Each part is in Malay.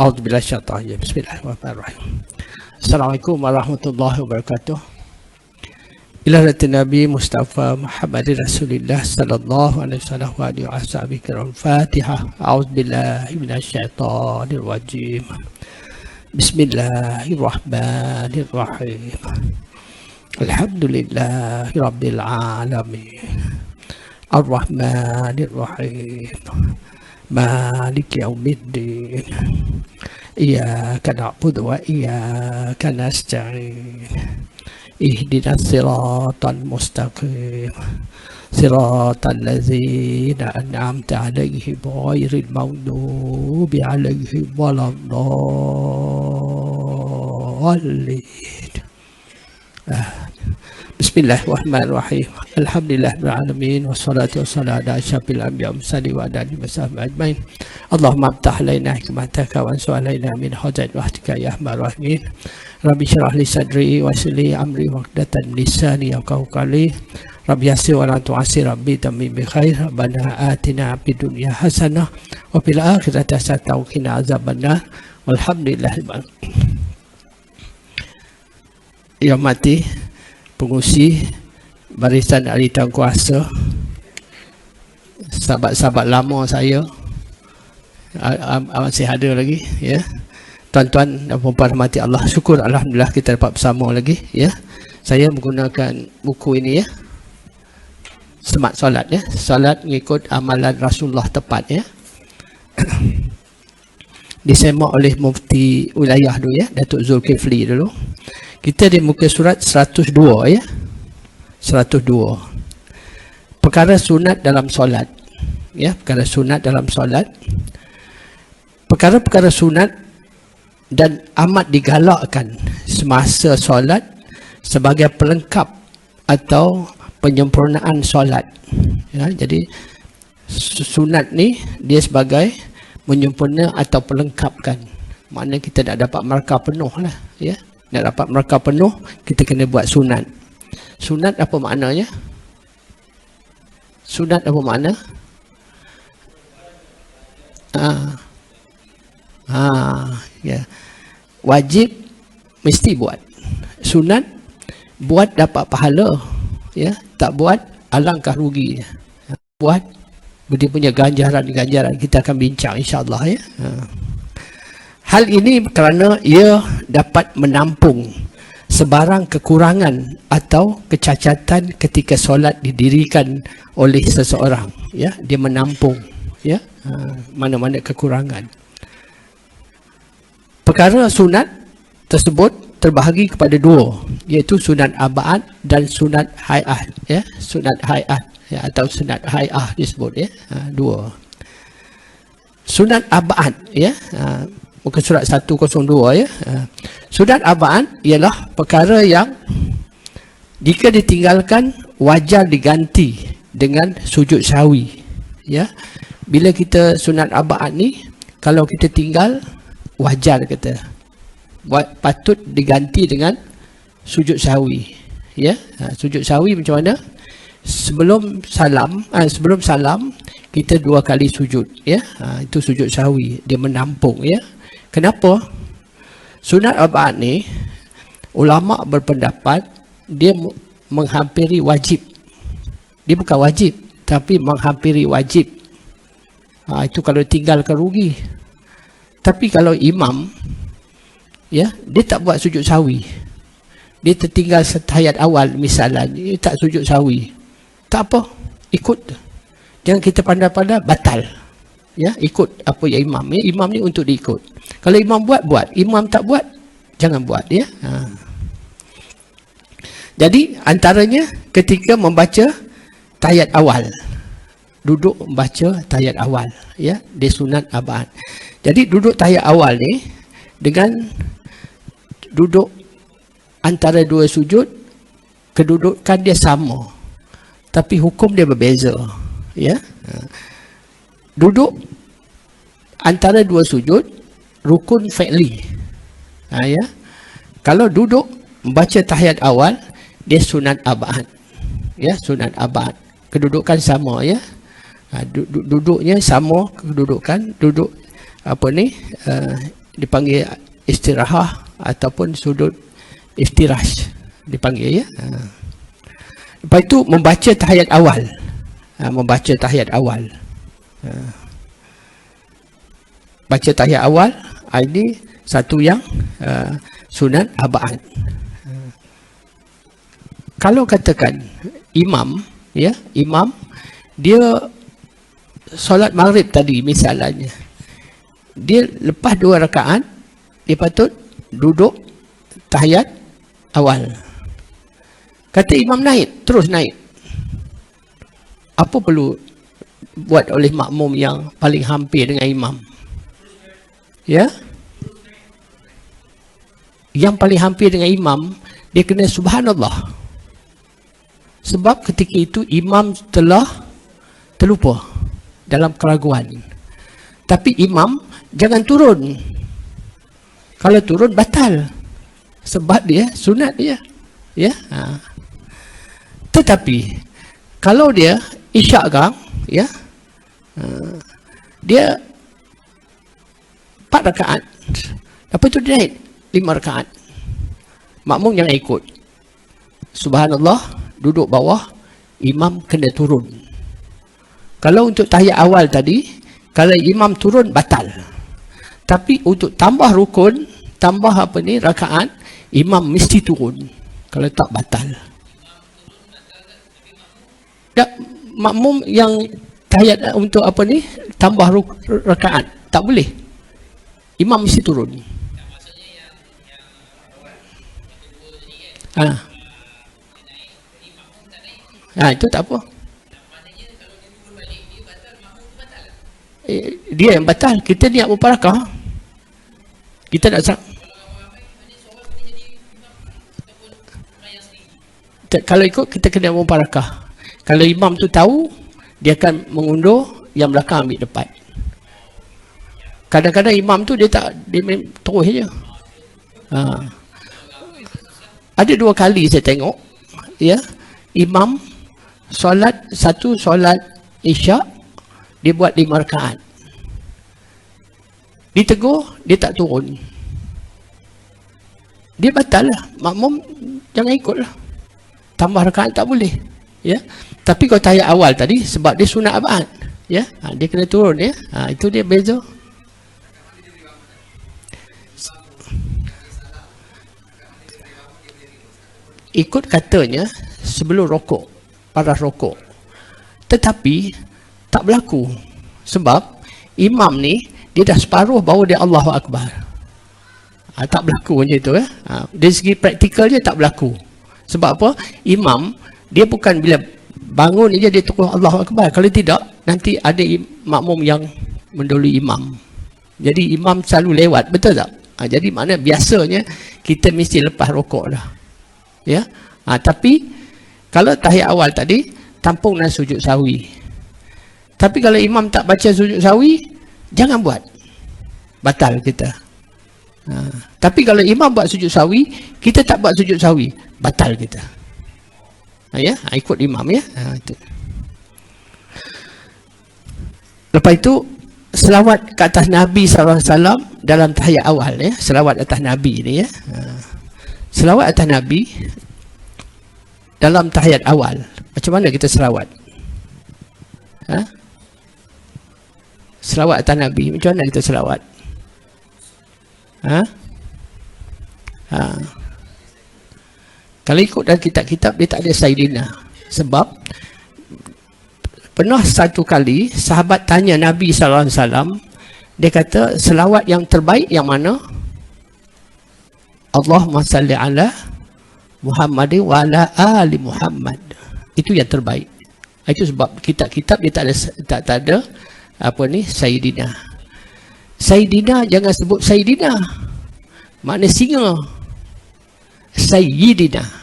A'udzubillahi minasyaitonir rajim. Bismillahirrahmanirrahim. Assalamualaikum warahmatullahi wabarakatuh. Ila hadarat Nabi Mustafa Muhammad Rasulullah sallallahu alaihi wasallam wa alihi washabihi kiram. Fatihah. A'udzubillahi minasyaitonir rajim. Bismillahirrahmanirrahim. Alhamdulillahi rabbil alamin. Ar-Rahmanir-Rahim. Maliki yaumiddin. Iyyaka na'budu wa iyyaka nasta'in. Ihdinas siratal mustaqim. Siratal ladzina an'amta 'alaihim ghairil maghdubi 'alaihim waladdallin. Bismillahirrahmanirrahim. Alhamdulillahirabbil alamin wassalatu wassalamu ala asyrafil anbiya'i wal mursalin wa ala alihi wasahbihi ajmain. Allahumma aftah alaina hikmataka wa ansur alaina min hajat wahtika ya arhamar rahimin. Rabbi syrah li sadri wa yassir li amri waqdatan min lisani yafqahu qawli. Rabbi yassir wa la tu'assir, rabbi tammim bi khair. Rabbana atina fid dunya hasanah wa fil akhirati hasanah wa qina azabannar. Walhamdulillahirabbil alamin. Yang mati pengusi barisan ahli tangkuasa, sahabat-sahabat lama saya masih ada lagi, ya. Tuan-tuan dan puan-puan rahmati Allah, syukur alhamdulillah kita dapat bersama lagi, ya. Saya menggunakan buku ini, ya, Semat Solat, ya, solat mengikut amalan Rasulullah tepat, ya. Disemak oleh Mufti Wilayah dulu, ya, Datuk Zulkifli dulu. Kita di muka surat 102, ya. 102. Perkara sunat dalam solat, ya, perkara sunat dalam solat. Perkara-perkara sunat dan amat digalakkan semasa solat sebagai pelengkap atau penyempurnaan solat, ya. Jadi sunat ni dia sebagai menyempurna atau pelengkapkan. Maknanya kita nak dapat markah penuh lah, ya. Nak dapat markah penuh, kita kena buat sunat. Sunat apa maknanya? Sunat apa makna? Ya. Wajib mesti buat. Sunat buat dapat pahala, ya. Tak buat alangkah ruginya. Buat dia punya ganjaran kita akan bincang insya-Allah, ya. Hal ini kerana ia dapat menampung sebarang kekurangan atau kecacatan ketika solat didirikan oleh seseorang, ya. Dia menampung, ya, mana-mana kekurangan. Perkara sunat tersebut terbahagi kepada dua, iaitu sunat abad dan sunat hai'ah, ya. Sunat hai'ah, ya, atau sunat hai'ah disebut, ya. Dua. Sunat abad, ya, muka surat 102, ya. Sunat abad ialah perkara yang jika ditinggalkan wajar diganti dengan sujud sahwi, ya. Bila kita sunat abad ni, kalau kita tinggal wajar kata, patut diganti dengan sujud sahwi, ya. Sujud sahwi macam mana? Sebelum salam kita 2 kali sujud, ya. Itu sujud sahwi, dia menampung, ya. Kenapa? Sunat abad ni ulama berpendapat dia menghampiri wajib. Dia bukan wajib, tapi menghampiri wajib. Itu kalau tinggalkan rugi. Tapi kalau imam, ya, dia tak buat sujud sahwi, dia tertinggal tahiyat awal misalnya, dia tak sujud sahwi, tak apa, ikut. Jangan kita pandai-pandai batal, ya, ikut apa yang imam, ya. Imam ni untuk diikut. Kalau imam buat, imam tak buat, jangan buat, ya. Jadi antaranya ketika membaca tahiyat awal, duduk membaca tahiyat awal, ya, dia sunat abad. Jadi duduk tahiyat awal ni dengan duduk antara 2 sujud, kedudukan dia sama, tapi hukum dia berbeza, ya. Duduk antara 2 sujud rukun fi'li, ya. Kalau duduk membaca tahiyat awal, dia sunat abad, ya, sunat abad. Kedudukan sama, ya. Duduknya sama kedudukan, duduk apa ni, dipanggil istirahah ataupun sujud iftirash dipanggil, ya. Lepas itu membaca tahiyat awal. Membaca tahiyat awal. Baca tahiyat awal ini satu yang sunat abad. Kalau katakan imam, ya, imam dia solat maghrib tadi misalnya, dia lepas 2 rakaat dia patut duduk tahiyat awal. Kata imam naik, terus naik, apa perlu buat oleh makmum yang paling hampir dengan imam? Ya, yang paling hampir dengan imam, dia kena subhanallah. Sebab ketika itu imam telah terlupa dalam keraguan. Tapi imam jangan turun. Kalau turun batal. Sebab dia sunat dia. Ya. Tetapi kalau dia isyak, ya, dia 4 rakaat. Lepas itu dia naik 5 rakaat. Makmum jangan ikut. Subhanallah, duduk bawah, imam kena turun. Kalau untuk tahiyat awal tadi, kalau imam turun batal. Tapi untuk tambah rukun, tambah rakaat, imam mesti turun. Kalau tak batal. Ya, makmum yang tahiyat untuk tambah rakaat tak boleh. Imam mesti turun. Itu tak apa. Dia yang batal. Kita niat mubarakah. Kita nak kalau ikut kita kena mubarakah. Kalau imam tu tahu, dia akan mengundur, yang belakang ambil depan. Kadang-kadang imam tu dia terus je. Ada 2 kali saya tengok, ya, imam satu solat isyak, dia buat 5 rakaat. Ditegur, dia tak turun. Dia batal lah. Makmum jangan ikut lah. Tambah rakaat tak boleh. Ya. Tapi kalau tahiyat awal tadi, sebab dia sunat abad, ya, dia kena turun, ya. Itu dia beza. Ikut katanya sebelum rokok, pada rokok. Tetapi tak berlaku. Sebab imam ni dia dah separuh baru dia Allahu Akbar. Tak berlaku macam itu, ya. Dari segi praktikal dia tak berlaku. Sebab apa? Imam dia bukan bila bangun je dia terus Allahu Akbar. Kalau tidak, nanti ada makmum yang mendahului imam. Jadi imam selalu lewat, betul tak? Jadi makna biasanya kita mesti lepas rokok dah. Ya. Tapi kalau tahiyat awal tadi tampung dan sujud sahwi. Tapi kalau imam tak baca sujud sahwi, jangan buat. Batal kita. Tapi kalau imam buat sujud sahwi, kita tak buat sujud sahwi, batal kita. Ya, ikut imam, ya. Itu. Lepas itu selawat ke atas Nabi SAW dalam tahiyat awal, ya. Selawat atas Nabi ni, ya. Selawat atas Nabi dalam tahiyat awal. Macam mana kita selawat? Selawat atas Nabi, macam mana kita selawat? Kalau ikut dalam kitab-kitab, dia tak ada Sayyidina. Sebab pernah satu kali sahabat tanya Nabi SAW, dia kata selawat yang terbaik yang mana? Allahumma salli ala Muhammadin wa ala ali Muhammad. Itu yang terbaik. Itu sebab kitab-kitab dia tak ada Sayyidina. Sayyidina jangan sebut Sayyidina. Makna singa. Sayyidina.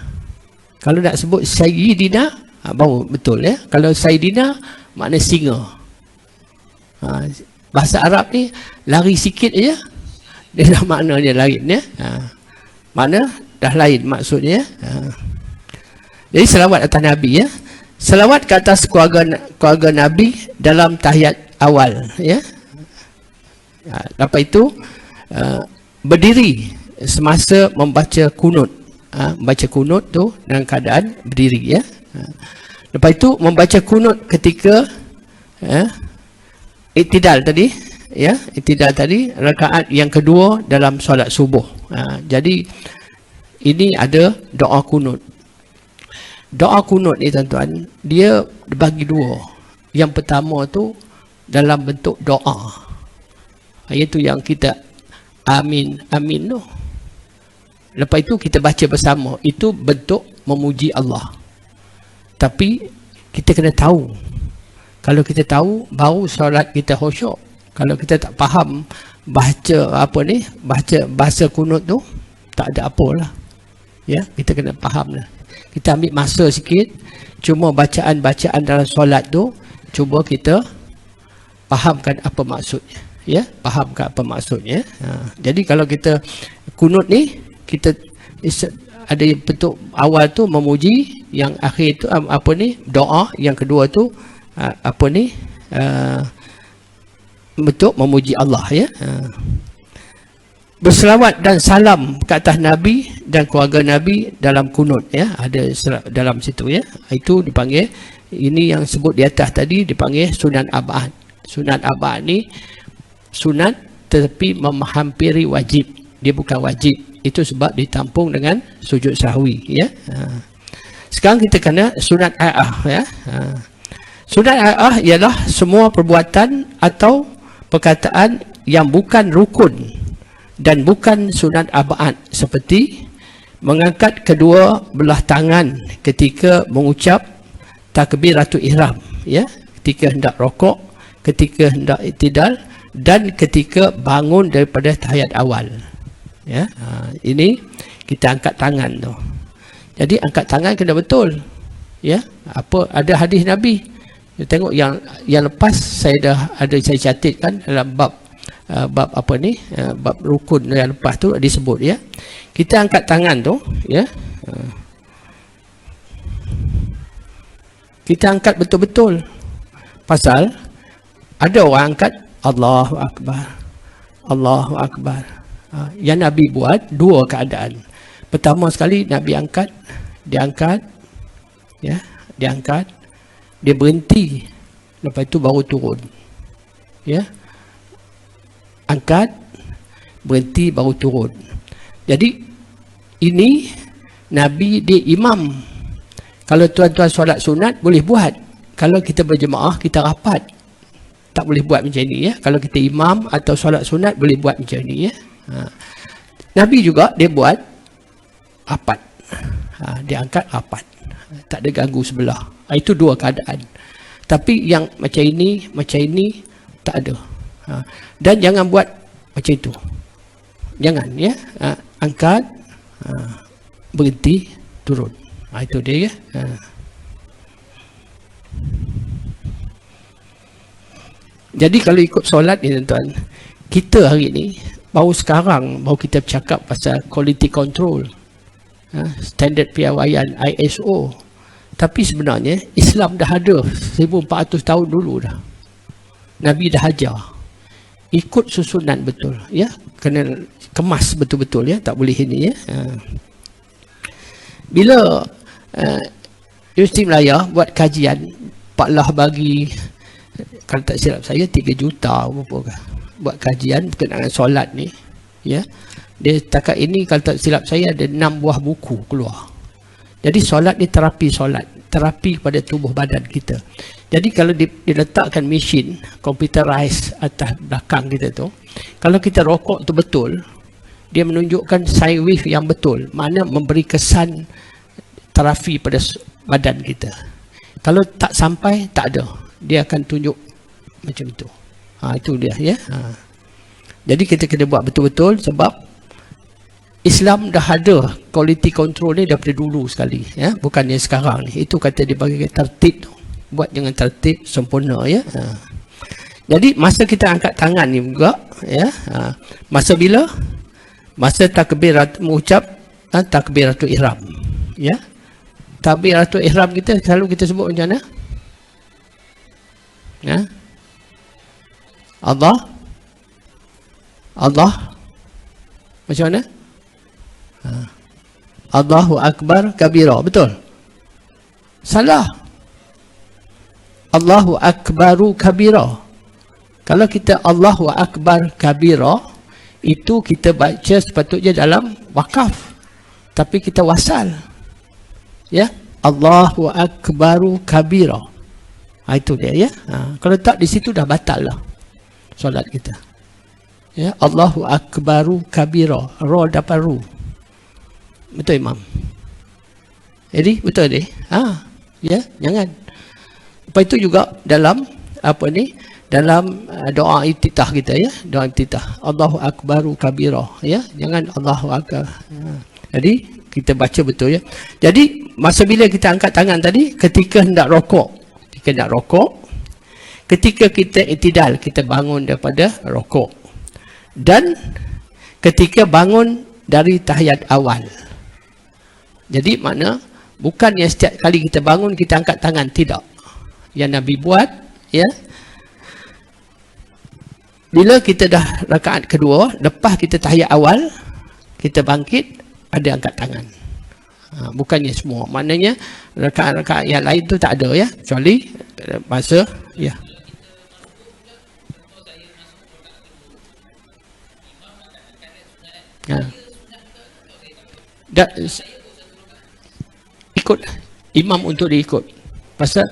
Kalau nak sebut Sayyidina, baru betul, ya. Kalau Sayyidina makna singa. Bahasa Arab ni lari sikit je, dia dah makna dia lain, ya. Makna dah lain maksudnya. Jadi selawat atas Nabi, ya. Selawat ke atas keluarga Nabi dalam tahiyat awal, ya. Lepas itu berdiri semasa membaca kunut. Membaca kunut tu dalam keadaan berdiri, ya. Lepas itu membaca kunut ketika iktidal tadi, ya, iktidal tadi rakaat yang kedua dalam solat subuh. Jadi ini ada doa kunut. Doa kunut ni tuan-tuan, dia bagi dua. Yang pertama tu dalam bentuk doa, iaitu yang kita amin, amin tu. Lepas itu kita baca bersama, itu bentuk memuji Allah. Tapi kita kena tahu. Kalau kita tahu, baru solat kita khusyuk. Kalau kita tak faham baca apa ni, baca bahasa kunut tu, tak ada apalah. Ya, kita kena faham lah. Kita ambil masa sikit, cuma bacaan-bacaan dalam solat tu, cuba kita fahamkan apa maksudnya. Ya, fahamkan apa maksudnya. Jadi kalau kita kunut ni, kita ada bentuk awal tu memuji, yang akhir tu apa ni, doa, yang kedua tu apa ni, bentuk memuji Allah, ya. Berselawat dan salam ke atas Nabi dan keluarga Nabi dalam kunut, ya, ada dalam situ, ya. Itu dipanggil, ini yang sebut di atas tadi dipanggil sunat abad. Sunat abad ni sunat tetapi menghampiri wajib, dia bukan wajib. Itu sebab ditampung dengan sujud sahwi, ya. Sekarang kita kena sunat a'ah, ya. Sunat a'ah ialah semua perbuatan atau perkataan yang bukan rukun dan bukan sunat abad, seperti mengangkat kedua belah tangan ketika mengucap takbiratul ihram, ya, ketika hendak rokok, ketika hendak iktidal, dan ketika bangun daripada tahiyat awal, ya. Ini kita angkat tangan tu. Jadi angkat tangan kena betul, ya. Apa ada hadis Nabi, tengok yang lepas saya catatkan dalam bab apa ni, bab rukun yang lepas tu disebut, ya. Kita angkat tangan tu, ya. Kita angkat betul-betul. Pasal ada orang angkat Allahu Akbar, Allahu Akbar. Yang Nabi buat dua keadaan. Pertama sekali Nabi angkat, dia angkat, ya, dia angkat, dia berhenti, lepas itu baru turun, ya. Angkat, berhenti, baru turun. Jadi ini Nabi dia imam. Kalau tuan-tuan solat sunat boleh buat. Kalau kita berjemaah, kita rapat, tak boleh buat macam ni, ya. Kalau kita imam atau solat sunat boleh buat macam ni, ya. Nabi juga dia buat rapat, dia angkat rapat, tak ada ganggu sebelah. Itu dua keadaan. Tapi yang macam ini tak ada. Dan jangan buat macam itu, jangan, ya. Angkat, berhenti, turun. Itu dia, ya. Jadi kalau ikut solat ni tuan-tuan, kita hari ni baru kita bercakap pasal quality control, standard piawaian ISO. Tapi sebenarnya Islam dah ada 1400 tahun dulu dah. Nabi dah ajar. Ikut susunan betul, ya. Kena kemas betul-betul, ya. Tak boleh ini, ya. Bila Universiti Melaya buat kajian, Pak Lah bagi, kalau tak silap saya 3 juta berapa kah, buat kajian berkenaan solat ni, ya. Dia setakat ini kalau tak silap saya ada 6 buah buku keluar. Jadi solat ni terapi solat, terapi kepada tubuh badan kita. Jadi kalau diletakkan mesin computerized atas belakang kita tu, kalau kita rokok tu betul, dia menunjukkan sine wave yang betul, makna memberi kesan terapi pada badan kita. Kalau tak sampai, tak ada, dia akan tunjuk macam itu. Itu dia, ya. Jadi kita kena buat betul-betul, sebab Islam dah ada quality control ni daripada dulu sekali, ya. Bukan yang sekarang ni. Itu kata dia bagi tertib tu. Buat dengan tertib sempurna, ya. Jadi masa kita angkat tangan ni juga, ya. Masa bila? Masa takbirat mengucap takbiratul ihram, ya. Takbiratul ihram kita selalu kita sebut macam mana? Ya. Allah Macam mana? Allahu Akbar kabira. Betul? Salah. Allahu Akbaru kabira. Kalau kita Allahu Akbar kabira, itu kita baca sepatutnya dalam wakaf. Tapi kita wasal. Ya, Allahu Akbaru kabira. Itu dia, ya. Kalau tak di situ dah batal lah solat kita. Ya, Allahu Akbaru kabira. Ra dapat ru. Betul Imam? Jadi betul ni? Ya, jangan. Lepas itu juga dalam apa ni? Dalam doa iftitah kita, ya, doa iftitah. Allahu Akbaru kabira, ya. Jangan Allahu Akbar. Jadi kita baca betul, ya. Jadi masa bila kita angkat tangan tadi, ketika hendak rokok. Ketika hendak rokok, ketika kita i'tidal, kita bangun daripada rokok. Dan ketika bangun dari tahiyat awal. Jadi makna bukannya setiap kali kita bangun kita angkat tangan, tidak. Yang Nabi buat, ya, bila kita dah rakaat kedua, lepas kita tahiyat awal, kita bangkit, ada angkat tangan. Bukannya semua. Maknanya rakaat-rakaat yang lain tu tak ada, ya, kecuali masa, ya. Ikut imam untuk diikut. Pasal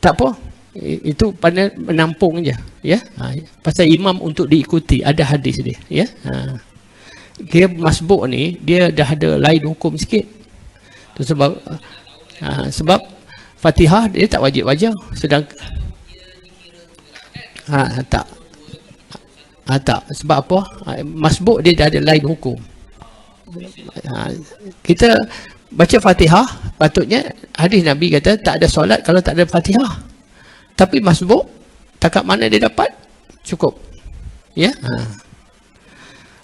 tak apa, itu pada menampung je, ya. Pasal imam untuk diikuti, ada hadis dia, ya. Dia masbuk ni, dia dah ada lain hukum sikit. Tu sebab sebab Fatihah dia tak wajib-wajib, sedang tak. Tak, sebab apa? Masbuk dia dah ada lain hukum. Kita baca Fatihah, patutnya hadis Nabi kata tak ada solat kalau tak ada Fatihah. Tapi masbuk, takat mana dia dapat, cukup. Ya.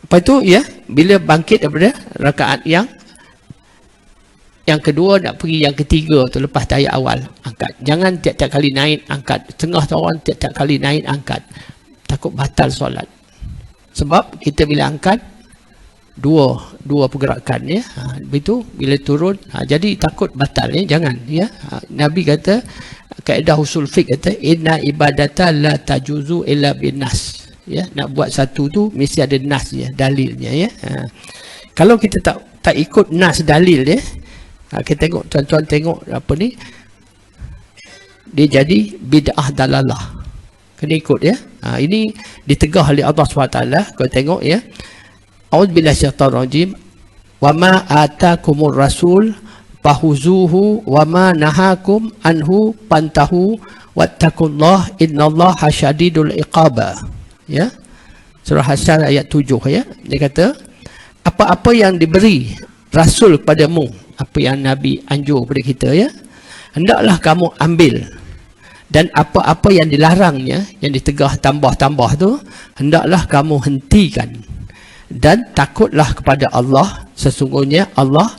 Lepas itu, ya, bila bangkit daripada rakaat yang kedua, nak pergi yang ketiga tu, lepas tahiyat awal, angkat. Jangan tiap-tiap kali naik, angkat. Setengah orang tiap-tiap kali naik, angkat. Takut batal solat. Sebab kita bila angkat, dua pergerakan, ya. Begitu bila turun, jadi takut batal, ya. Jangan, ya. Nabi kata, kaedah usul fiqh kata, inna ibadata la tajuzu illa bin nas. Ya, nak buat satu tu mesti ada nas, ya, dalilnya, ya. Kalau kita tak ikut nas dalil, ya, kita tengok, tuan-tuan tengok apa ni, dia jadi bid'ah dalalah. Kena ikut, ya. Ini ditegah oleh Allah SWT. Kau tengok, ya. A'udzubillahi syaitanir rajim. Wa ma atakumur rasul fahuzuhu wa ma nahakum anhu pantahu wattaqullah innallaha syadidul iqaba. Ya. Surah Hasyr ayat 7, ya. Dia kata, apa-apa yang diberi rasul kepadamu, apa yang Nabi anjur kepada kita, ya, hendaklah kamu ambil. Dan apa-apa yang dilarangnya, yang ditegah tambah-tambah tu, hendaklah kamu hentikan. Dan takutlah kepada Allah, sesungguhnya Allah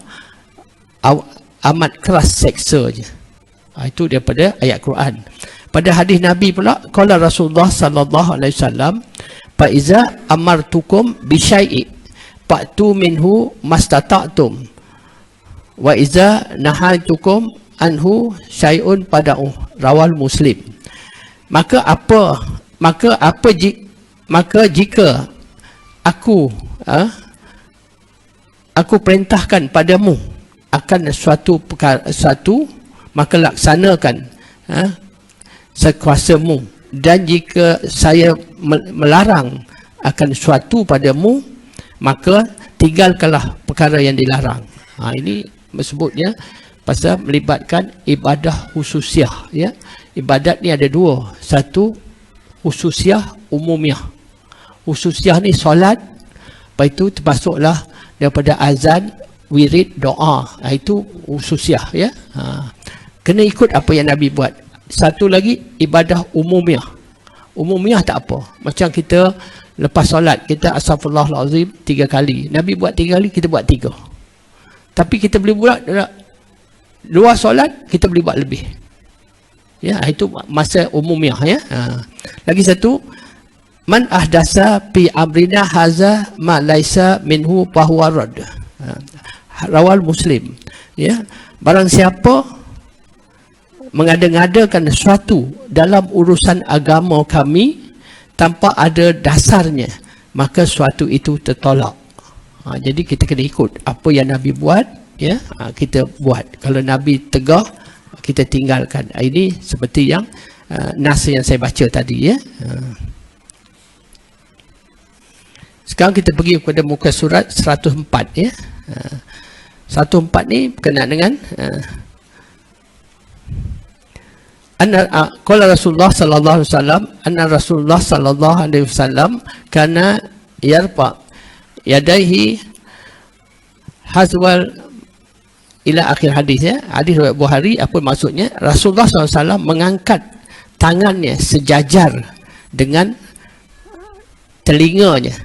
amat keras seksanya. Itu daripada ayat Quran. Pada hadis Nabi pula, qala Rasulullah sallallahu alaihi wasallam, fa iza amartukum bi syai'in fa'tu minhu mastata'tum wa iza nahaitukum anhu syai'un pada'u, rawal Muslim. Maka jika aku perintahkan padamu akan suatu perkara, maka laksanakan sekuasamu, dan jika saya melarang akan suatu padamu, maka tinggalkanlah perkara yang dilarang. Ini sebutnya pasal melibatkan ibadah khususiah, ya. Ibadat ni ada dua, satu khususiah, umumiah. Khususiah ni solat, lepas itu termasuklah daripada azan, wirid, doa. Itu khususiah, ya. Kena ikut apa yang Nabi buat. Satu lagi ibadah umumiah. Umumiah tak apa. Macam kita lepas solat, kita astaghfirullahalazim 3 kali. Nabi buat 3 kali, kita buat 3. Tapi kita boleh buat luar solat, kita boleh buat lebih. Ya, itu masa umumiah, ya. Lagi satu, Man ahdasa fi amrina haza ma laisa minhu fahuwa rad. Rawal Muslim. Ya, barang siapa mengada-ngadakan sesuatu dalam urusan agama kami tanpa ada dasarnya, maka sesuatu itu tertolak. Jadi kita kena ikut apa yang Nabi buat, ya, kita buat. Kalau Nabi tegah, kita tinggalkan. Ini seperti yang nas yang saya baca tadi, ya. Sekarang kita pergi kepada muka surat 104, ya. 104 ni berkenaan dengan qala Rasulullah sallallahu alaihi wasallam anna Rasulullah sallallahu alaihi wasallam kana yarfa yadaihi hazwal ila akhir hadis, ya. Hadis riwayat Bukhari. Apa maksudnya? Rasulullah SAW mengangkat tangannya sejajar dengan telinganya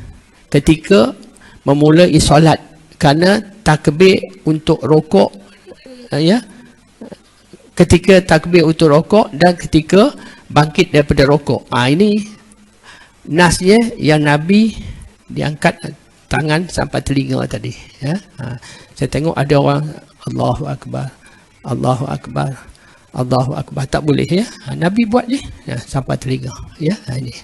ketika memulai solat, kerana takbir untuk rokok, ya, ketika takbir untuk rokok dan ketika bangkit daripada rokok. Ini nasnya yang Nabi diangkat tangan sampai telinga tadi, ya. Saya tengok ada orang Allahu Akbar, Allahu Akbar, Allahu Akbar, tak boleh, ya. Nabi buat je, ya, sampai telinga, ya. Ini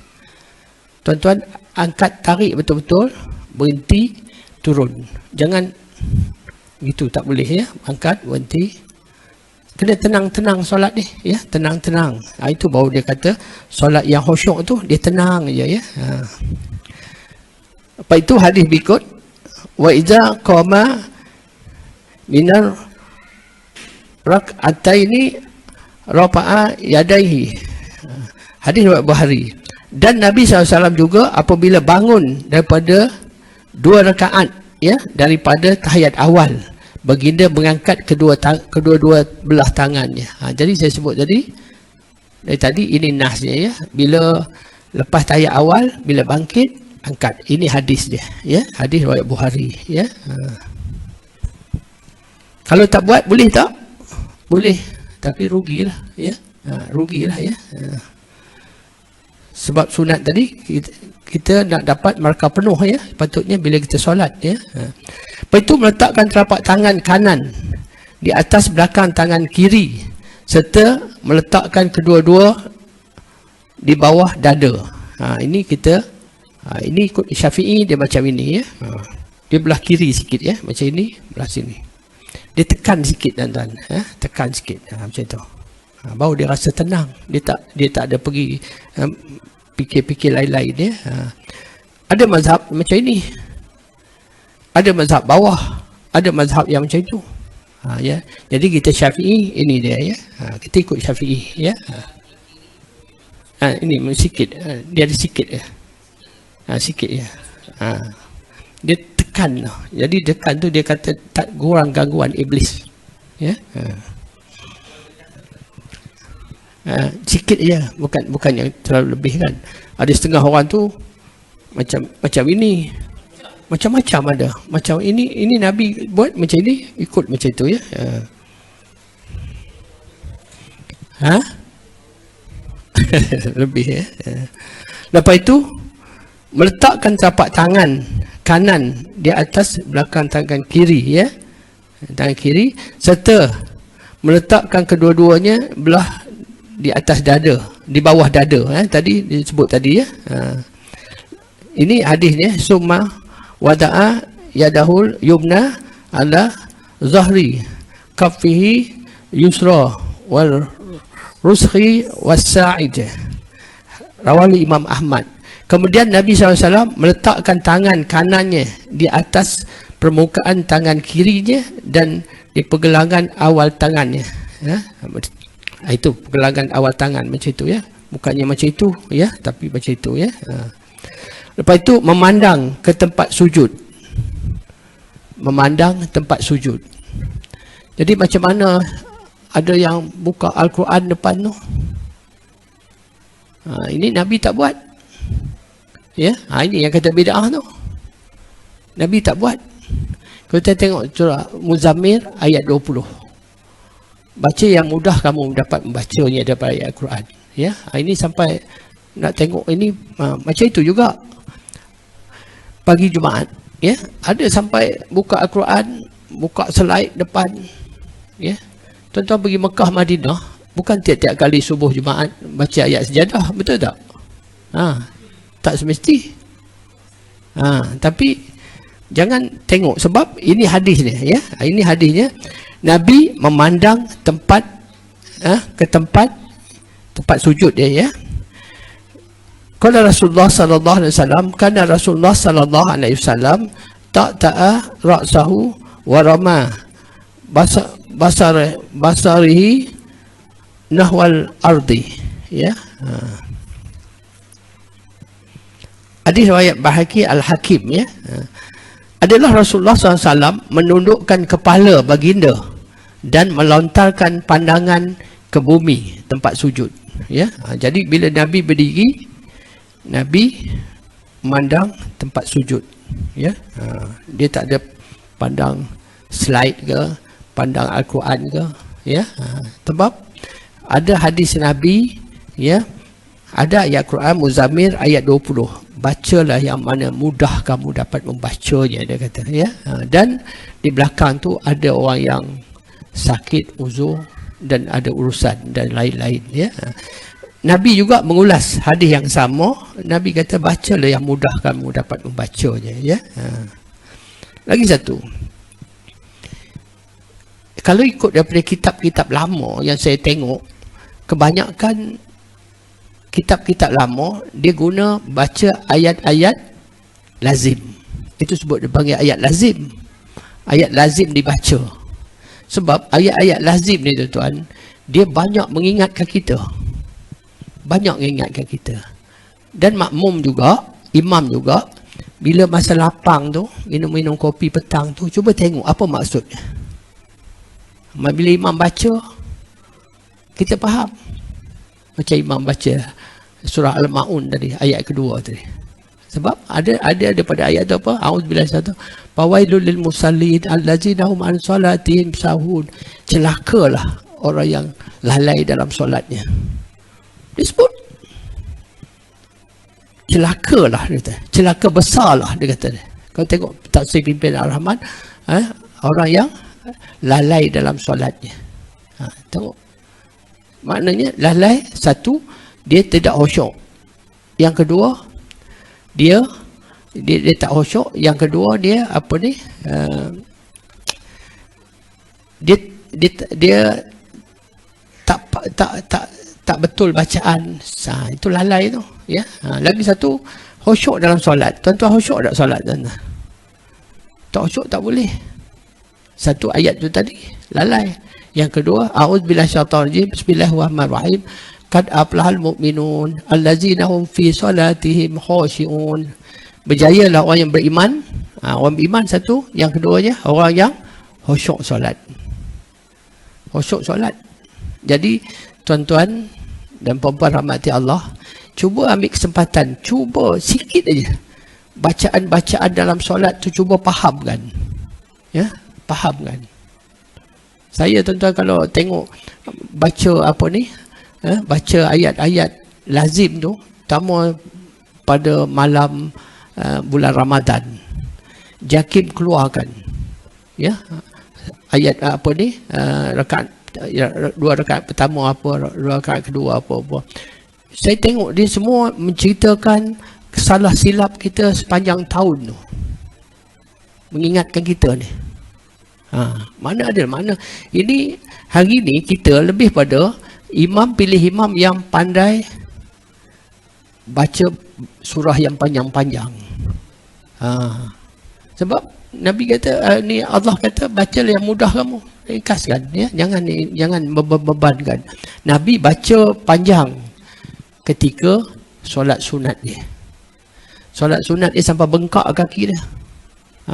tuan-tuan, angkat, tarik betul-betul, berhenti, turun. Jangan gitu, tak boleh, ya. Angkat, berhenti, kena tenang-tenang solat ni, ya. Tenang-tenang. Itu baru dia kata solat yang khusyuk tu dia tenang je, ya. Apa itu hadis berikut, wa iza qama minar rak'ataini rafa'a yadaihi. Hadis riwayat Bukhari. Dan Nabi SAW juga apabila bangun daripada 2 rakaat, ya, daripada tahiyat awal, baginda mengangkat kedua-dua belah tangannya. Jadi saya sebut tadi, dari tadi ini nasnya, ya. Bila lepas tahiyat awal, bila bangkit, angkat. Ini hadis dia, ya. Hadis riwayat Bukhari, ya. Kalau tak buat, boleh tak? Boleh, tapi rugilah, ya. Rugilah, ya. Sebab sunat tadi kita nak dapat markah penuh, ya, patutnya bila kita solat, ya. Lepas itu meletakkan telapak tangan kanan di atas belakang tangan kiri serta meletakkan kedua-dua di bawah dada. Ini kita, ini ikut Syafi'i, dia macam ini, ya. Dia belah kiri sikit, ya, macam ini, belah sini. Dia tekan sikit, tuan-tuan, ya? Tekan sikit, macam itu. Baru dia rasa tenang. Dia tak ada pergi fikir-fikir lain-lain, ya. Ada mazhab macam ini, ada mazhab bawah, ada mazhab yang macam itu, ya. Jadi kita Syafi'i, ini dia, ya. Kita ikut Syafi'i, ya. Ini sikit, dia ada sikit, ya. Sikit, ya. Dia tekan, jadi tekan tu dia kata tak kurang gangguan iblis, ya. Sikit je, bukan yang terlalu lebih, kan. Ada setengah orang tu macam ini, macam-macam ada. Macam ini Nabi buat macam ini, ikut macam itu, ya. Lebih, ya. Lepas itu meletakkan telapak tangan kanan di atas belakang tangan kiri, ya. Tangan kiri, serta meletakkan kedua-duanya belah di atas dada, di bawah dada, tadi disebut tadi, ya. Ini hadisnya, summa wada'a yadahul yumna ala zahri kaffihi yusra wal ruskhi was-sa'id. Rawali Imam Ahmad. Kemudian Nabi SAW meletakkan tangan kanannya di atas permukaan tangan kirinya dan di pergelangan awal tangannya, ya. Itu pergelangan awal tangan macam itu, ya. Bukannya macam itu, ya, tapi macam itu, ya. Lepas itu memandang ke tempat sujud. Memandang tempat sujud. Jadi macam mana ada yang buka Al-Quran depan tu? Ini Nabi tak buat, ya. Ini yang kata bid'ah tu. Nabi tak buat. Kita tengok surah Muzammil ayat 20. Baca yang mudah kamu dapat membacanya daripada ayat Al-Quran, ya. Ini sampai nak tengok ini macam itu juga pagi Jumaat, ya. Ada sampai buka Al-Quran, buka slide depan, ya. Tuan-tuan pergi Mekah, Madinah, bukan tiap-tiap kali subuh Jumaat baca ayat sejadah, betul tak? Tak semesti. Tapi jangan tengok, sebab ini hadisnya, ya. Ini hadisnya, Nabi memandang tempat ke tempat sujud dia, ya. Qala Rasulullah sallallahu alaihi wasallam, kana Rasulullah sallallahu alaihi wasallam ta'ta'a ra'sahu wa rama basarihi nahwal ardi, ya. Hadis riwayat Bahaki Al-Hakim, ya. Adalah Rasulullah SAW menundukkan kepala baginda dan melontarkan pandangan ke bumi tempat sujud, ya. Jadi bila Nabi berdiri, Nabi memandang tempat sujud, ya. Dia tak ada pandang slide ke, pandang Al-Quran ke, ya. Sebab ada hadis Nabi, ya, ada ayat Quran Muzammil ayat 20, bacalah yang mana mudah kamu dapat membacanya, dia kata, ya. Dan di belakang tu ada orang yang sakit, uzur, dan ada urusan dan lain-lain, ya. Nabi juga mengulas hadis yang sama. Nabi kata bacalah yang mudah kamu dapat membacanya, ya. Lagi satu, kalau ikut daripada kitab-kitab lama yang saya tengok, kebanyakan kitab-kitab lama dia guna baca ayat-ayat lazim. Itu sebut dia panggil ayat lazim. Ayat lazim dibaca. Sebab ayat-ayat lazim ni, tuan-tuan, dia banyak mengingatkan kita. Banyak mengingatkan kita. Dan makmum juga, imam juga, bila masa lapang tu, minum-minum kopi petang tu, cuba tengok apa maksudnya. Bila imam baca, kita faham. Macam imam baca surah Al-Ma'un tadi, ayat kedua tadi. Sebab ada pada ayat tu apa? A'udzubillahi minasyaitanir rajim. Fawailul lil musallin allazina hum an salatihim sahun. Celakalah orang yang lalai dalam solatnya. Disebut celakalah, dia kata. Celaka besarlah, dia kata. Kau tengok tafsir Pimpin Ar-Rahman, orang yang lalai dalam solatnya. Tengok. Maknanya lalai, satu, dia tidak khusyuk. Yang kedua, dia tak khusyuk. Yang kedua, dia apa ni? Dia tak betul bacaan. Itu lalai tu, ya. Lagi satu, khusyuk dalam solat. Tuan-tuan khusyuk tak solat, tuan-tuan? Tak khusyuk tak boleh. Satu ayat tu tadi, lalai. Yang kedua, a'udzubillahi minasyaitonir rajim, bismillahirrahmanirrahim, qad aflahal mu'minun allazina hum fi salatihim khashi'un. Berjayalah orang yang beriman. Orang beriman satu. Yang keduanya, orang yang khusyuk solat. Khusyuk solat. Jadi tuan-tuan dan puan-puan rahmati Allah, cuba ambil kesempatan, cuba sikit aja bacaan-bacaan dalam solat tu, cuba fahamkan, ya, fahamkan. Saya tuan-tuan kalau tengok baca apa ni, baca ayat-ayat lazim tu, terutama pada malam bulan Ramadan, Jakim keluarkan, ya, ayat apa ni, rakaat, dua rakaat pertama apa, dua rakaat kedua apa. Saya tengok dia semua menceritakan salah silap kita sepanjang tahun tu, mengingatkan kita ni. Mana ini hari ni kita lebih pada imam, pilih imam yang pandai baca surah yang panjang-panjang. Sebab Nabi kata, ni Allah kata, bacalah yang mudah kamu, ringkaskan, ya, jangan bebankan. Nabi baca panjang ketika solat sunat dia. Solat sunat dia sampai bengkak kaki dia.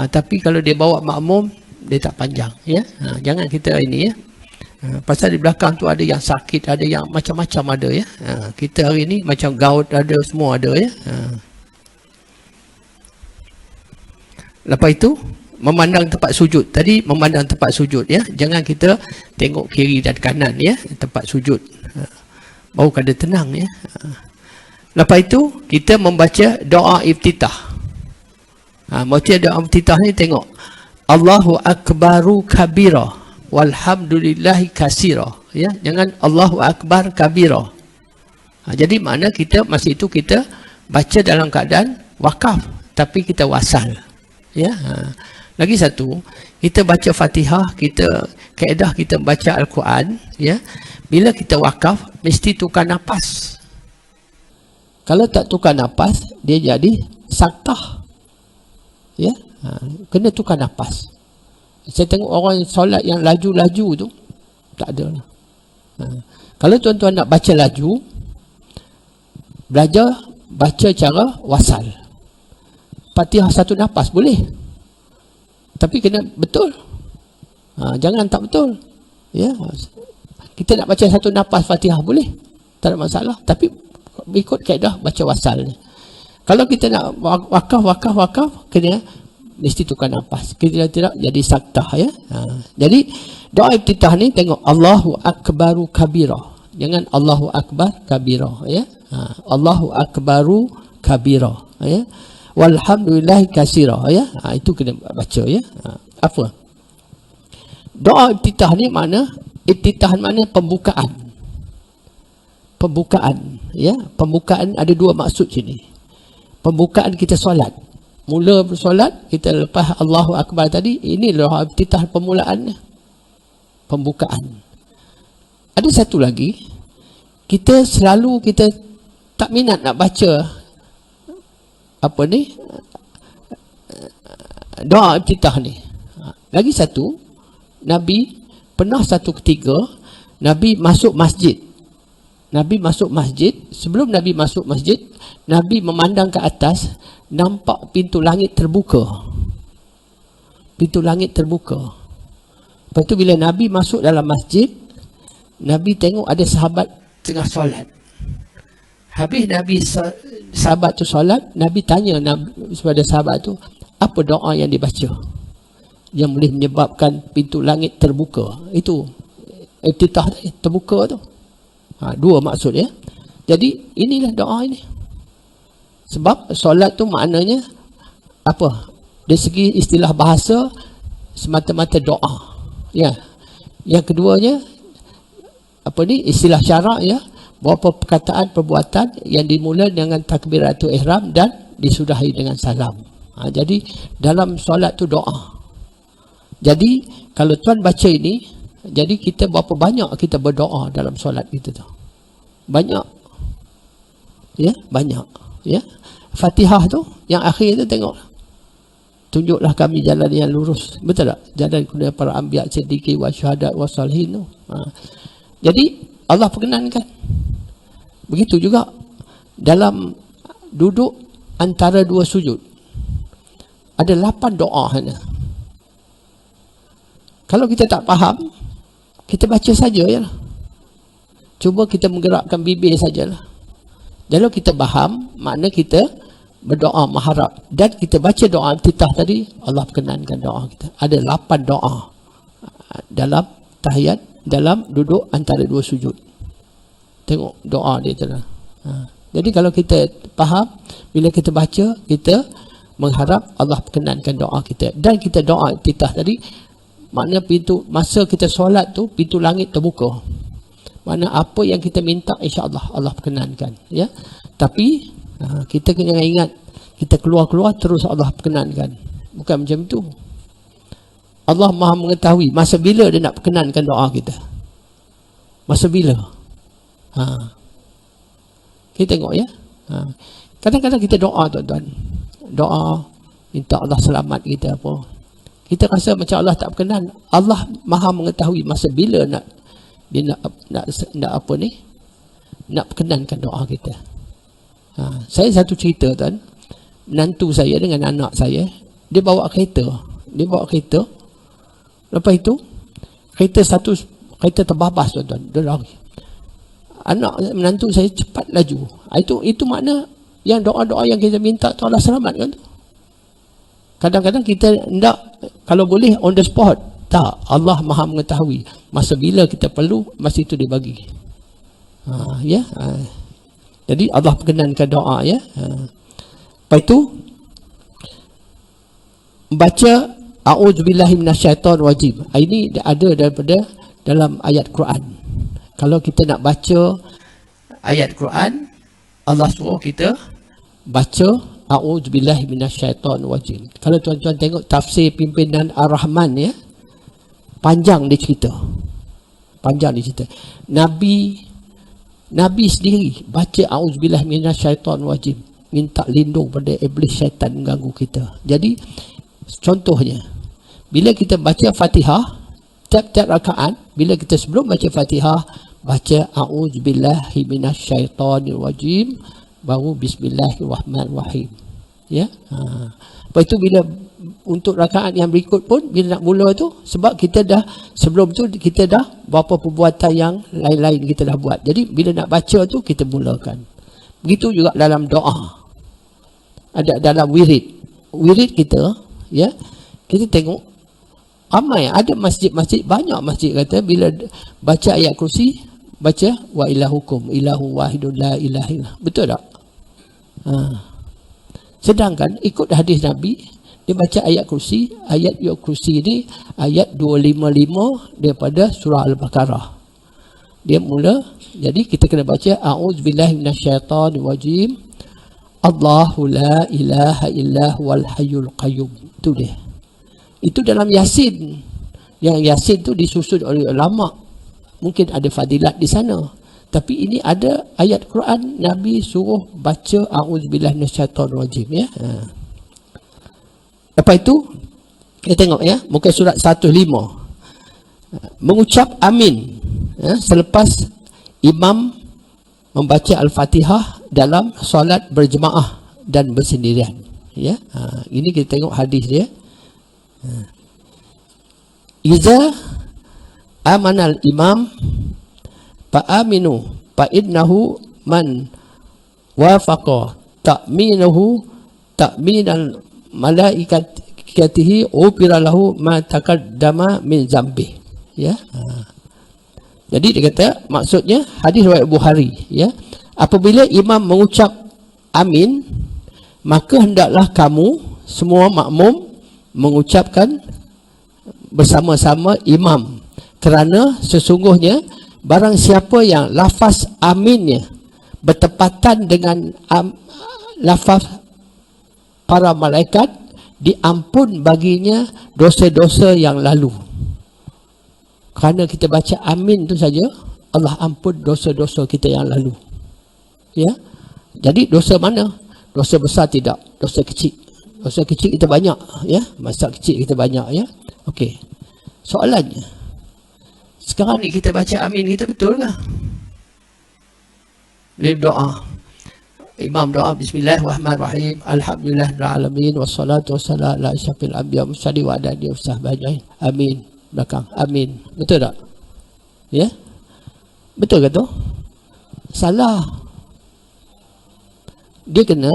Tapi kalau dia bawa makmum, dia tak panjang, ya. Jangan kita ini, ya. Pasal di belakang tu ada yang sakit, ada yang macam-macam ada, ya. Kita hari ni macam gout ada, semua ada, ya. Lepas itu memandang tempat sujud. Tadi memandang tempat sujud, ya. Jangan kita tengok kiri dan kanan, ya, tempat sujud. Baru kada tenang, ya. Lepas itu kita membaca doa iftitah. Baca doa iftitah ni tengok Allahu akbaru kabira walhamdulillahi kasira, ya, jangan Allahu akbar kabira. Jadi makna kita masa itu kita baca dalam keadaan wakaf tapi kita wasal, ya. Lagi satu, kita baca Fatihah, kita kaedah kita baca Al-Quran, ya. Bila kita wakaf mesti tukar nafas. Kalau tak tukar nafas dia jadi saktah, ya. Kena tukar nafas. Saya tengok orang solat yang laju-laju tu tak ada. Kalau tuan-tuan nak baca laju, belajar baca cara wasal. Fatihah satu nafas boleh, tapi kena betul. Jangan tak betul, ya. Kita nak baca satu nafas Fatihah boleh, tak ada masalah, tapi ikut kaedah baca wasal ni. Kalau kita nak wakaf kena mesti tukar nafas. Kita tidak jadi saktah, ya. Jadi doa iftitah ni tengok Allahu akbaru kabira, jangan Allahu akbar kabira, ya. Allahu akbaru kabira, ya. Walhamdulillahi kasira, ya. Itu kena baca, ya. Apa? Doa iftitah ni mana? Iftitah mana? Pembukaan. Pembukaan, ya. Pembukaan ada dua maksud sini. Pembukaan kita solat. Mula bersolat, kita lepas Allahu akbar tadi, ini doa iftitah permulaannya. Pembukaan. Ada satu lagi, kita selalu kita tak minat nak baca apa ni, doa iftitah ni. Lagi satu, Nabi pernah satu ketika Nabi masuk masjid. Nabi masuk masjid, sebelum Nabi masuk masjid, Nabi memandang ke atas, nampak pintu langit terbuka. Pintu langit terbuka. Lepas tu bila Nabi masuk dalam masjid, Nabi tengok ada sahabat tengah solat. Habis Nabi sahabat tu solat, Nabi tanya kepada sahabat tu, apa doa yang dibaca yang boleh menyebabkan pintu langit terbuka? Itu iftitah terbuka tu. Dua maksud, ya. Jadi inilah doa ini. Sebab solat tu maknanya apa? Dari segi istilah bahasa semata-mata doa, ya. Yang keduanya apa ni, istilah syarak, ya, beberapa perkataan perbuatan yang dimulai dengan takbiratul ihram dan disudahi dengan salam. Jadi dalam solat tu doa. Jadi kalau tuan baca ini, jadi kita berapa banyak kita berdoa dalam solat kita tu? Banyak, ya, banyak, ya. Fatihah tu yang akhir tu tengok, tunjuklah kami jalan yang lurus, betul tak? Jalan kepada para anbiya, siddiqin wa syuhada wa salihin tu. Jadi Allah perkenankan. Begitu juga dalam duduk antara dua sujud, ada 8 doa hanya. Kalau kita tak faham, kita baca saja, ya. Cuba kita menggerakkan bibir sajalah. Kalau kita faham, makna kita berdoa mengharap, dan kita baca doa iftitah tadi, Allah perkenankan doa kita. Ada 8 doa dalam tahiyat, dalam duduk antara dua sujud. Tengok doa dia tu lah. Jadi kalau kita faham, bila kita baca, kita mengharap Allah perkenankan doa kita. Dan kita doa iftitah tadi, makna pintu, masa kita solat tu, pintu langit terbuka. Makna apa yang kita minta, insya-Allah Allah perkenankan, ya. Tapi kita kena ingat, kita keluar-keluar terus Allah perkenankan. Bukan macam tu. Allah Maha mengetahui masa bila dia nak perkenankan doa kita. Masa bila? Kita tengok, ya. Kadang-kadang kita doa, tuan-tuan. Doa minta Allah selamat kita apa. Kita rasa macam Allah tak berkenan. Allah Maha mengetahui masa bila dia nak apa ni? Nak perkenankan doa kita. Saya satu cerita, tuan. Menantu saya dengan anak saya, dia bawa kereta. Lepas itu kereta terbabas, tuan-tuan. Dia lari. Menantu saya cepat laju. Itu makna yang doa-doa yang kita minta tu Allah selamatkan tu. Kadang-kadang kita nak, kalau boleh on the spot. Tak, Allah Maha mengetahui masa bila kita perlu, masa itu dia bagi. Ya. Jadi Allah perkenankan doa, ya. Lepas itu baca a'udzubillahi minasyaitonir rajim. Ini ada daripada dalam ayat Quran. Kalau kita nak baca ayat Quran, Allah suruh kita baca a'udzubillahi minasyaitonir rajim. Kalau tuan-tuan tengok tafsir pimpinan Ar-Rahman, ya, panjang dia cerita. Nabi sendiri baca a'udzubillahi minasyaitonir rajim, minta lindung pada iblis syaitan mengganggu kita. Jadi contohnya, bila kita baca Fatihah, tiap-tiap rakaat, bila kita sebelum baca Fatihah, baca a'udzubillahi minasyaitonir rajim, baru bismillahirrahmanirrahim. Ya. Lepas itu bila untuk rakaat yang berikut pun, bila nak mula tu, sebab kita dah sebelum tu kita dah beberapa perbuatan yang lain-lain kita dah buat. Jadi bila nak baca tu kita mulakan. Begitu juga dalam doa. Ada dalam wirid kita, ya. Kita tengok ramai ada masjid-masjid, banyak masjid kata bila baca ayat kursi, baca wa ilahukum ilahu wahidun la ilaha illallah. Betul tak? Sedangkan ikut hadis Nabi, dia baca ayat kursi ni ayat 255 daripada surah Al-Baqarah. Dia mula, jadi kita kena baca a'udzubillahi minasyaitonir rajim, Allahu la ilaha illa huwal hayyul qayyum. Itu dia. Itu dalam Yasin. Yang Yasin tu disusun oleh ulama. Mungkin ada fadilat di sana. Tapi ini ada ayat Quran, Nabi suruh baca a'udzubillahi minasyaitonir rajim, ya. Lepas itu kita tengok, ya, muka surat 105. Mengucap amin, ya, selepas imam membaca Al-Fatihah dalam solat berjemaah dan bersendirian, ya. Ini kita tengok hadis dia. Iza amanal imam fa'aminu fa'innahu man wafaqa ta'minuhu ta'minal malaikatihi ufira lahu ma taqaddama min zambi, ya. Jadi dia kata, maksudnya hadis riwayat Bukhari, ya, apabila imam mengucap amin, maka hendaklah kamu semua makmum mengucapkan bersama-sama imam, kerana sesungguhnya barang siapa yang lafaz aminnya bertepatan dengan lafaz para malaikat, diampun baginya dosa-dosa yang lalu. Kerana kita baca amin tu saja, Allah ampun dosa-dosa kita yang lalu, ya. Jadi dosa mana? Dosa besar tidak, dosa kecil. Dosa kecil kita banyak, ya. Masa kecil kita banyak, ya. Okey. Soalannya, sekarang ni kita baca amin kita betul ke? Dia doa, imam doa bismillahirrahmanirrahim, alhamdulillahirabbil alamin wassalatu wassalamu ala asyrafil anbiya mursalin wa ala alihi wasahbihi. Amin. Belakang amin. Betul tak? Ya? Betul ke tu? Salah. Dia kena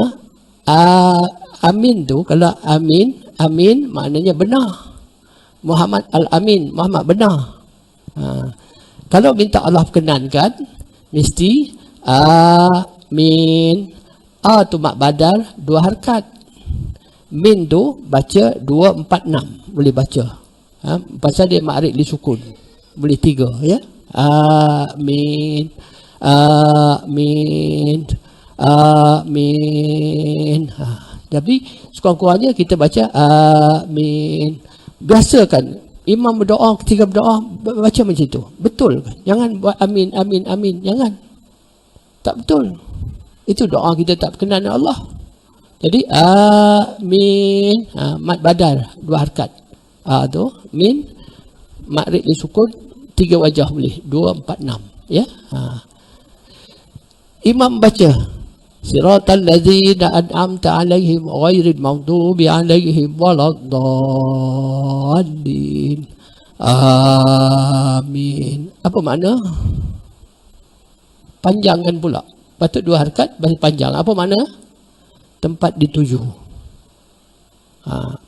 amin tu, kalau amin maknanya benar. Muhammad al-Amin, Muhammad benar. Kalau minta Allah perkenankan, mesti amin. A tu mak badal 2 harakat. Min tu baca 2, 4, 6 boleh baca. Pasal dia ma'rif li sukun, boleh 3, ya. Amin, amin, amin. Tapi sekurang-kurangnya kita baca amin. Biasakan imam berdoa, ketika berdoa baca macam itu. Betul kan? Jangan buat amin, amin, amin. Jangan. Tak betul. Itu doa kita tak berkenan dengan Allah. Jadi amin, mat badal 2 harakat. Tu min ma'rif li sukun 3 wajah boleh, 2, 4, 6, ya. Imam baca siratal ladzina an'amta 'alaihim ghairil maghdubi 'alaihim waladdallin. Amin. Apa makna? Panjangan pula. Patut 2 harakat, bahasa panjang. Apa makna? Tempat dituju.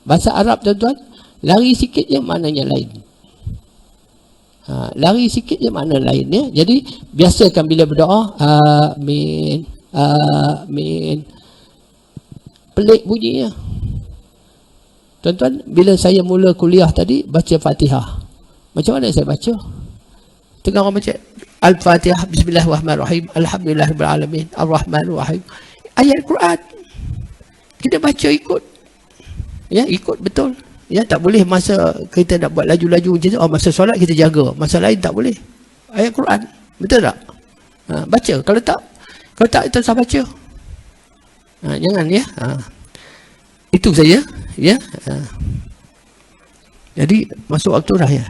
Bahasa Arab tuan-tuan, lari sikit je maknanya lain. Lari sikit je makna lain, ya. Jadi biasakan bila berdoa amin, Amin. Pelik bunyinya. Tuan-tuan, bila saya mula kuliah tadi, baca Fatihah. Macam mana saya baca? Tengah orang baca Al-Fatihah, Bismillahirrahmanirrahim, Alhamdulillahirrahmanirrahim, Ar-Rahmanirrahim. Ayat Quran. Kita baca ikut. Ya, ikut betul. Ya, tak boleh masa kita nak buat laju-laju macam tu, masa solat kita jaga. Masa lain tak boleh. Ayat Quran. Betul tak? Baca. Kalau tak kita tak baca. Jangan ya. Itu saja. Ya. Jadi masuk waktu dah ya.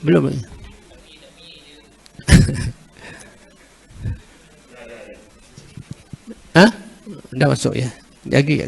Belum. Dah masuk ya. Lagi ya.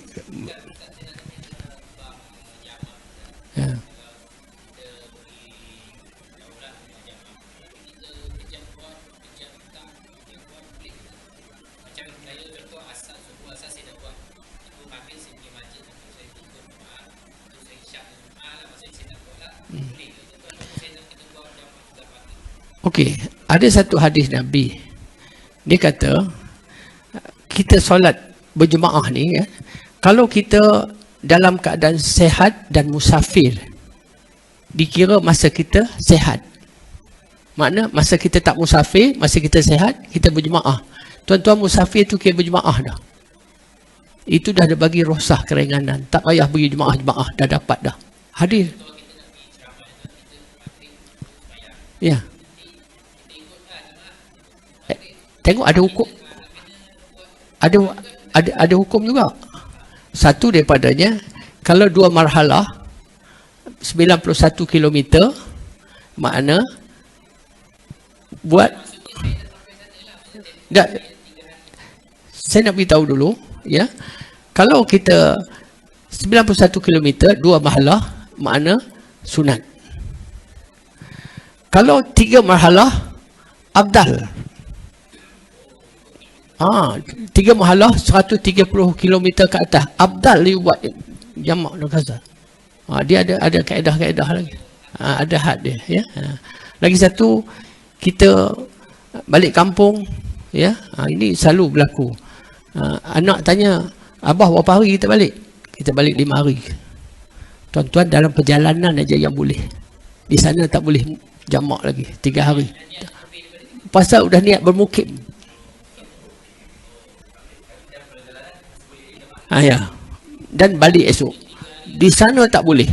Okey, ada satu hadis Nabi. Dia kata, kita solat berjemaah ni ya, kalau kita dalam keadaan sehat dan musafir, dikira masa kita sehat. Makna masa kita tak musafir, masa kita sehat, kita berjemaah. Tuan-tuan musafir tu kira berjemaah dah. Itu dah ada bagi roksah keringanan. Tak payah pergi jemaah-jemaah, dah dapat dah. Hadir. Ya. Tengok ada hukum. Ada hukum juga. Satu daripadanya, kalau 2 marhalah 91 km, makna buat tak, saya nak beritahu dulu ya. Kalau kita 91 km 2 marhalah, makna sunat. Kalau 3 marhalah, afdal. 3 marhalah 130 km ke atas, afdal dia buat jamak dan qasar. Dia ada kaedah-kaedah lagi. Ada had dia ya. Lagi satu, kita balik kampung ya. Ini selalu berlaku. Anak tanya, abah berapa hari kita balik? Kita balik 5 hari. Tuan-tuan, dalam perjalanan aja yang boleh. Di sana tak boleh jamak lagi 3 hari. Pasal udah niat bermukim. Ya. Dan balik esok. Di sana tak boleh.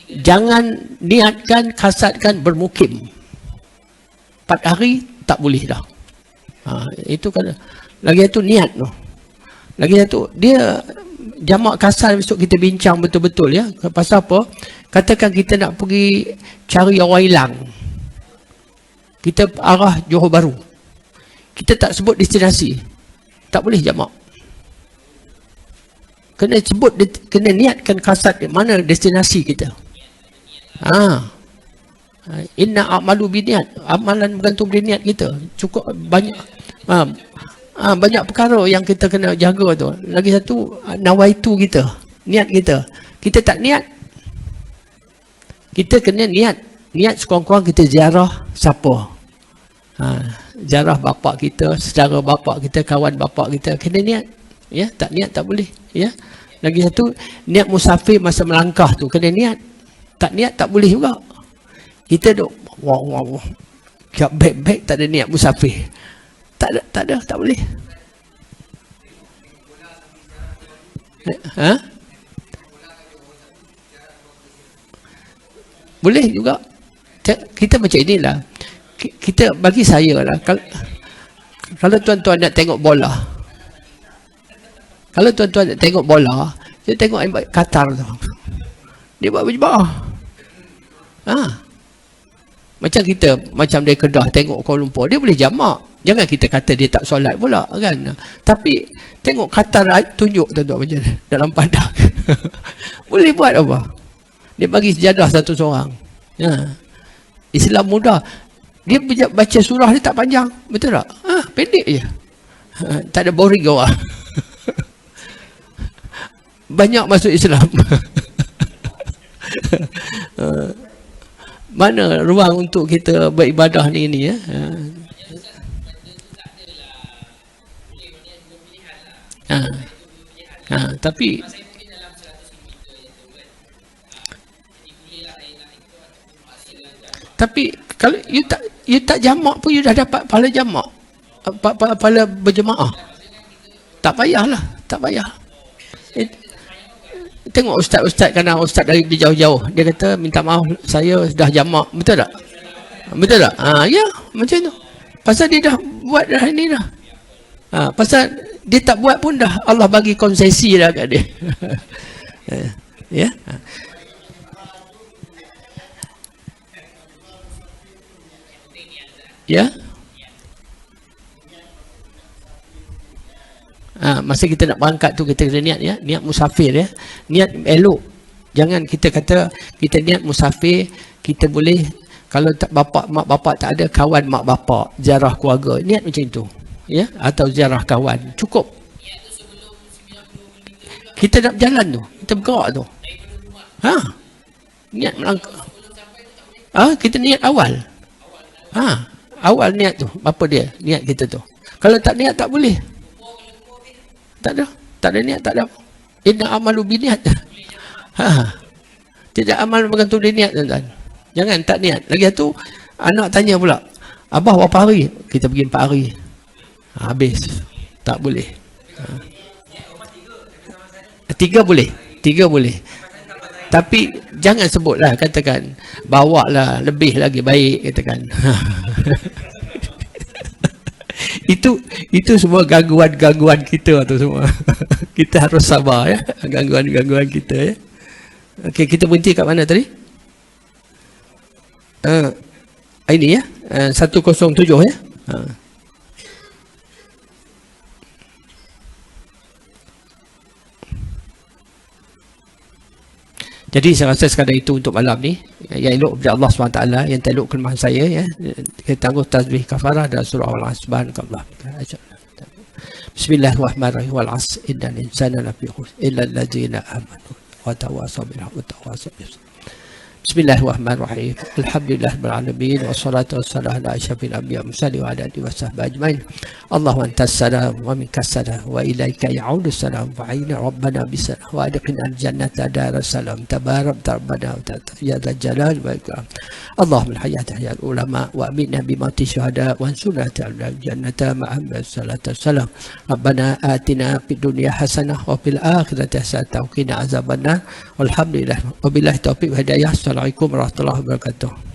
Jangan niatkan, kasatkan bermukim. 4 hari tak boleh dah. Itu kan. Lagi satu niat tu. Lagi satu, dia jamak kasar besok kita bincang betul-betul ya. Pasal apa? Katakan kita nak pergi cari orang hilang. Kita arah Johor Bahru. Kita tak sebut destinasi. Tak boleh jamak. Kena sebut, kena niatkan kasat mana destinasi kita. Inna a'malu biniat. Amalan bergantung dari niat kita. Cukup banyak banyak perkara yang kita kena jaga tu. Lagi satu, nawaitu kita, niat kita. Kita tak niat, kita kena niat. Niat sekurang-kurang kita ziarah siapa? Ziarah bapak kita, saudara bapak kita, kawan bapak kita. Kena niat. Ya, tak niat tak boleh ya. Lagi satu, niat musafir masa melangkah tu kena niat. Tak niat tak boleh juga. Kita duk baik-baik tak ada niat musafir. Tak ada, tak boleh. Boleh juga. Kita macam inilah. Kita, bagi saya lah, kalau tuan-tuan nak tengok bola, kalau tuan-tuan nak tengok bola, saya tengok Qatar tu. Dia buat berjemaah. Macam kita, macam dari Kedah tengok Kuala Lumpur, dia boleh jamak. Jangan kita kata dia tak solat pula kan. Tapi tengok Qatar tunjuk tuan-tuan macam mana dalam padang. Boleh buat apa? Dia bagi sejadah satu seorang. Islam mudah. Dia baca surah dia tak panjang. Betul tak? Pendek je. Tak ada boring orang. Banyak masuk Islam. Mana ruang untuk kita beribadah ni ya? Tapi kalau you tak jamak pun you dah dapat pahala jamak, pahala berjemaah. Tak payahlah, tak payah. Tengok ustaz-ustaz, kerana ustaz dari jauh-jauh, dia kata minta maaf saya dah jamak, betul tak? Betul tak? Ya, macam tu. Pasal dia dah buat dah ni dah. Pasal dia tak buat pun dah Allah bagi konsesi dah kat dia. Ya. Ya. Masa kita nak berangkat tu kita kena niat ya, niat musafir ya, niat elok. Jangan kita kata kita niat musafir, kita boleh kalau tak mak bapak tak ada, kawan mak bapak, ziarah keluarga, niat macam tu ya, atau ziarah kawan cukup. Kita nak berjalan tu, kita bergerak tu, niat melangkah. Kita niat awal. Awal niat tu, apa dia niat kita tu. Kalau tak niat tak boleh. Tak ada niat, tak ada. Inna amalu biniat. Tidak amal bergantung di niat, tuan-tuan. Jangan tak niat. Lagi tu anak tanya pula, abah berapa hari? Kita pergi 4 hari. Habis. Tak boleh. 3 boleh. 3 boleh. Tapi jangan sebutlah, katakan bawa lah lebih lagi baik, katakan. Itu semua gangguan-gangguan kita tu semua. Kita harus sabar ya, gangguan-gangguan kita ya. Okey, kita berhenti kat mana tadi? Ini ya, 107 ya. Jadi saya rasa sekadar itu untuk malam ni. Yang elok kepada Allah SWT, yang tak elok kelemahan saya ya. Kita tangguh tasbih kafarah dan surah Al-Asban ke Allah. Bismillahirrahmanirrahim. Wal 'asr innal insana lafi khusr illa allazina amanu wa tawasaw bil haqqi wa tawasaw bis sabr. Bismillahirrahmanirrahim. Alhamdulillahirabbil alamin wassalatu wassalamu ala asyrafil anbiya'i wal mursalin wa ala alihi washabbihi ajmain. Allahumma antas salam wa minkas salam wa ilaika ya'udus salam wa aina rabbana bisalam wa adkhilna al-jannata daras salam tabarak rabbana ya dzal jalal wal ikram. Allahumma al-hayata hayal ulama wa aminna bi mauti syuhada wa sunnata al-jannata ma'am salatu wassalam. Rabbana atina fid dunya hasanah wa fil akhirati hasanah wa qina azabannar. Walhamdulillah wabillahi taufiq wa hidayah. Assalamualaikum warahmatullahi wabarakatuh.